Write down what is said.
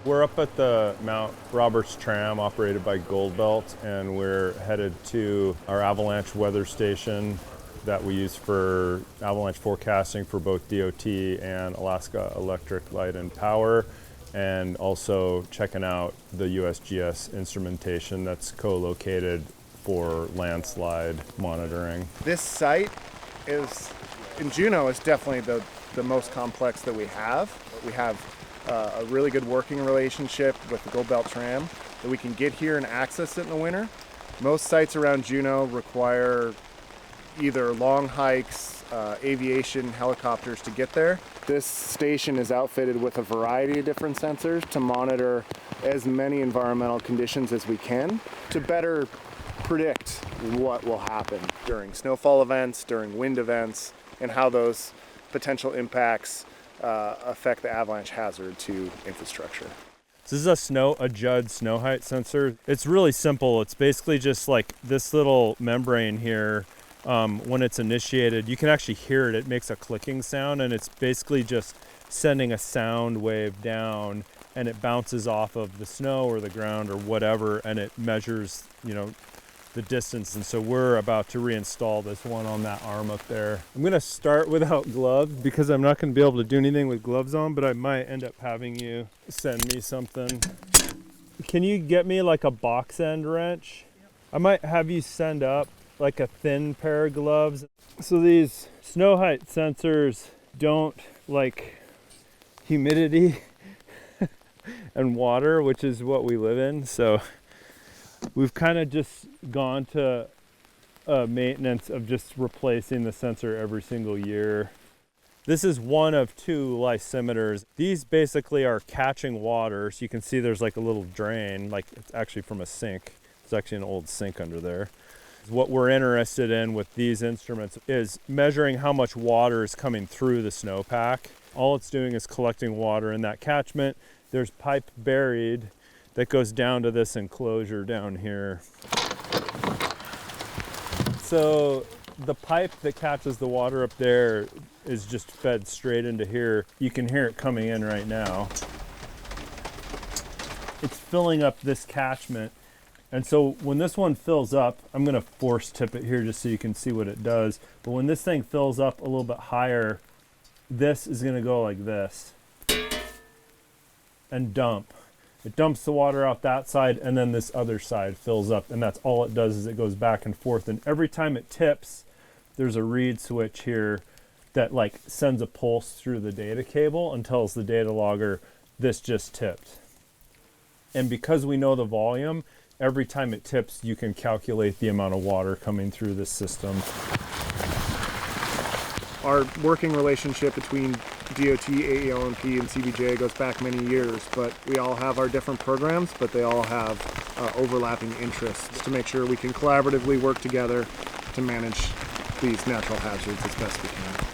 We're up at the Mount Roberts Tram operated by Goldbelt, and we're headed to our avalanche weather station that we use for avalanche forecasting for both DOT and Alaska Electric Light and Power, and also checking out the USGS instrumentation that's co-located for landslide monitoring. This site in Juneau is definitely the most complex that we have. We have a really good working relationship with the Goldbelt Tram that we can get here and access it in the winter. Most sites around Juneau require either long hikes, aviation, helicopters to get there. This station is outfitted with a variety of different sensors to monitor as many environmental conditions as we can to better predict what will happen during snowfall events, during wind events, and how those potential impacts affect the avalanche hazard to infrastructure. This is a Judd snow height sensor. It's really simple. It's basically just like this little membrane here. When it's initiated, you can actually hear it. It makes a clicking sound, and it's basically just sending a sound wave down, and it bounces off of the snow or the ground or whatever, and it measures, the distance. And so we're about to reinstall this one on that arm up there. I'm gonna start without gloves because I'm not gonna be able to do anything with gloves on, but I might end up having you send me something. Can you get me like a box end wrench? I might have you send up like a thin pair of gloves. So these snow height sensors don't like humidity and water, which is what we live in. So we've kind of just gone to maintenance of just replacing the sensor every single year. This is one of two lysimeters. These basically are catching water. So you can see there's like a little drain, like it's actually from a sink. There's actually an old sink under there. What we're interested in with these instruments is measuring how much water is coming through the snowpack. All it's doing is collecting water in that catchment. There's pipe buried that goes down to this enclosure down here. So the pipe that catches the water up there is just fed straight into here. You can hear it coming in right now. It's filling up this catchment. And so when this one fills up, I'm gonna force tip it here just so you can see what it does. But when this thing fills up a little bit higher, this is gonna go like this and dump. It dumps the water out that side, and then this other side fills up, and that's all it does is it goes back and forth. And every time it tips, there's a reed switch here that like sends a pulse through the data cable and tells the data logger this just tipped. And because we know the volume, every time it tips, you can calculate the amount of water coming through this system. Our working relationship between DOT, AEL&P, and CBJ goes back many years, but we all have our different programs, but they all have overlapping interests to make sure we can collaboratively work together to manage these natural hazards as best we can.